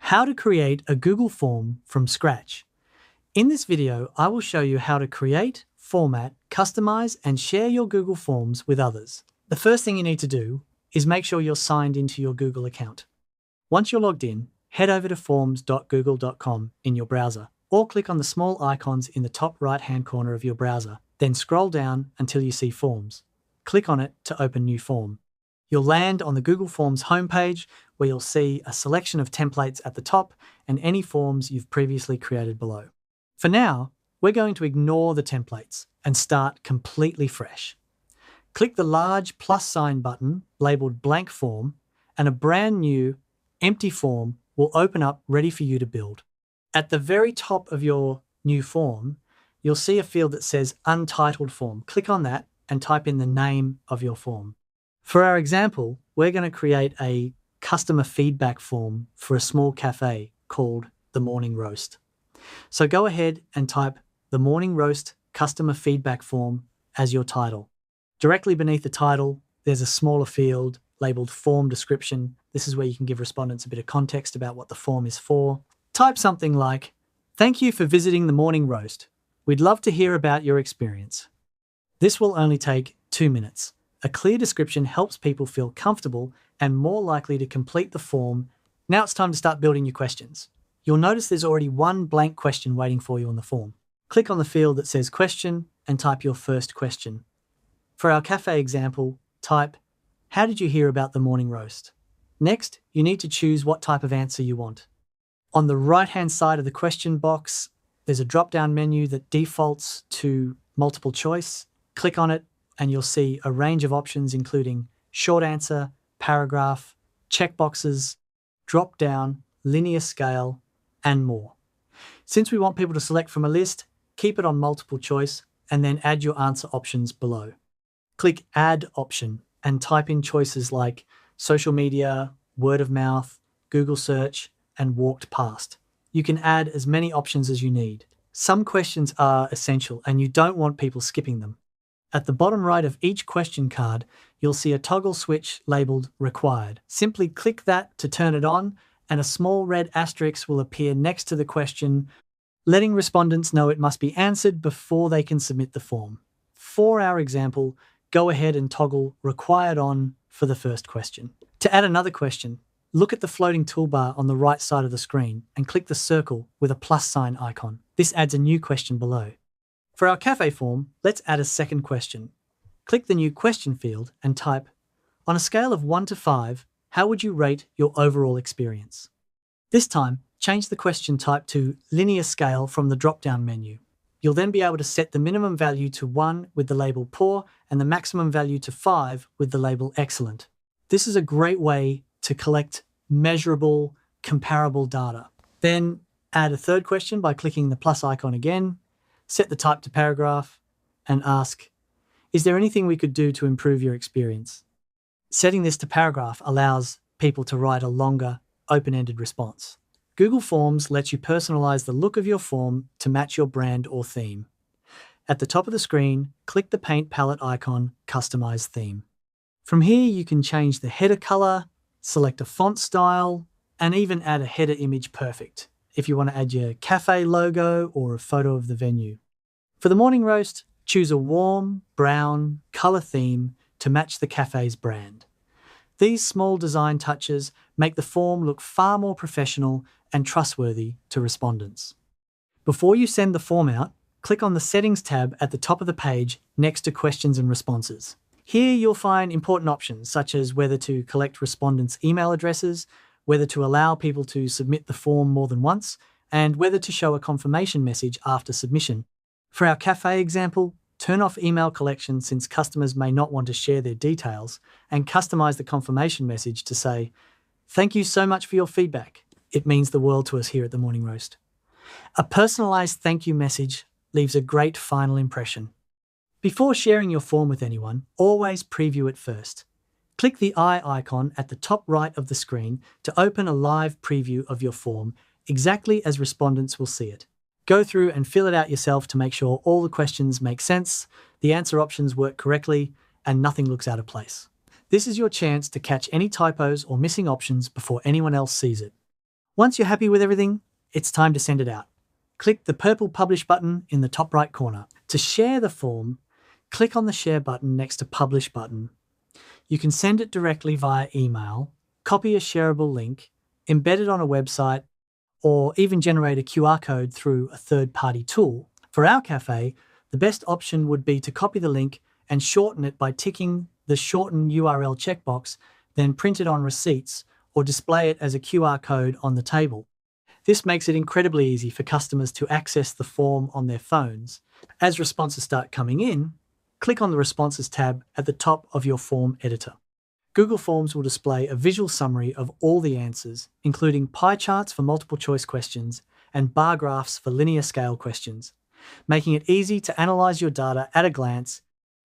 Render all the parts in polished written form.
How to create a Google form from scratch. In this video, I will show you how to create, format, customize, and share your Google Forms with others. The first thing you need to do is make sure you're signed into your Google account. Once you're logged in, head over to forms.google.com in your browser, or click on the small icons in the top right-hand corner of your browser. Then scroll down until you see Forms. Click on it to open New Form. You'll land on the Google Forms homepage, where you'll see a selection of templates at the top and any forms you've previously created below. For now, we're going to ignore the templates and start completely fresh. Click the large plus sign button labeled Blank Form, and a brand new, empty form will open up ready for you to build. At the very top of your new form, you'll see a field that says Untitled Form. Click on that and type in the name of your form. For our example, we're going to create a customer feedback form for a small cafe called The Morning Roast. So go ahead and type The Morning Roast Customer Feedback Form as your title. Directly beneath the title, there's a smaller field labeled Form Description. This is where you can give respondents a bit of context about what the form is for. Type something like, "Thank you for visiting The Morning Roast. We'd love to hear about your experience." This will only take 2 minutes. A clear description helps people feel comfortable and more likely to complete the form. Now it's time to start building your questions. You'll notice there's already one blank question waiting for you on the form. Click on the field that says Question and type your first question. For our cafe example, type, "How did you hear about the morning roast?" Next, you need to choose what type of answer you want. On the right-hand side of the question box, there's a drop-down menu that defaults to multiple choice. Click on it and you'll see a range of options including short answer, paragraph, checkboxes, drop-down, linear scale, and more. Since we want people to select from a list, keep it on multiple choice and then add your answer options below. Click Add option and type in choices like social media, word of mouth, Google search, and walked past. You can add as many options as you need. Some questions are essential and you don't want people skipping them. At the bottom right of each question card, you'll see a toggle switch labeled Required. Simply click that to turn it on, and a small red asterisk will appear next to the question, letting respondents know it must be answered before they can submit the form. For our example, go ahead and toggle Required on for the first question. To add another question, look at the floating toolbar on the right side of the screen and click the circle with a plus sign icon. This adds a new question below. For our cafe form, let's add a second question. Click the new question field and type, "On a scale of 1 to 5, how would you rate your overall experience?" This time, change the question type to linear scale from the drop-down menu. You'll then be able to set the minimum value to 1 with the label poor and the maximum value to 5 with the label excellent. This is a great way to collect measurable, comparable data. Then add a third question by clicking the plus icon again, set the type to paragraph, and ask, "Is there anything we could do to improve your experience?" Setting this to paragraph allows people to write a longer, open-ended response. Google Forms lets you personalize the look of your form to match your brand or theme. At the top of the screen, click the paint palette icon, Customize Theme. From here, you can change the header color, select a font style, and even add a header image perfect if you want to add your cafe logo or a photo of the venue. For the morning roast, choose a warm, brown, color theme to match the cafe's brand. These small design touches make the form look far more professional and trustworthy to respondents. Before you send the form out, click on the Settings tab at the top of the page next to Questions and Responses. Here you'll find important options such as whether to collect respondents' email addresses, whether to allow people to submit the form more than once, and whether to show a confirmation message after submission. For our cafe example, turn off email collection since customers may not want to share their details, and customize the confirmation message to say, "Thank you so much for your feedback. It means the world to us here at The Morning Roast." A personalized thank you message leaves a great final impression. Before sharing your form with anyone, always preview it first. Click the eye icon at the top right of the screen to open a live preview of your form exactly as respondents will see it. Go through and fill it out yourself to make sure all the questions make sense, the answer options work correctly, and nothing looks out of place. This is your chance to catch any typos or missing options before anyone else sees it. Once you're happy with everything, it's time to send it out. Click the purple Publish button in the top right corner. To share the form, click on the Share button next to Publish button. You can send it directly via email, copy a shareable link, embed it on a website, or even generate a QR code through a third-party tool. For our cafe, the best option would be to copy the link and shorten it by ticking the Shorten URL checkbox, then print it on receipts or display it as a QR code on the table. This makes it incredibly easy for customers to access the form on their phones. As responses start coming in, click on the Responses tab at the top of your form editor. Google Forms will display a visual summary of all the answers, including pie charts for multiple choice questions and bar graphs for linear scale questions, making it easy to analyze your data at a glance.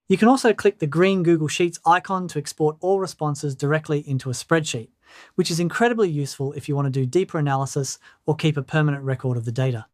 You can also click the green Google Sheets icon to export all responses directly into a spreadsheet, which is incredibly useful if you want to do deeper analysis or keep a permanent record of the data.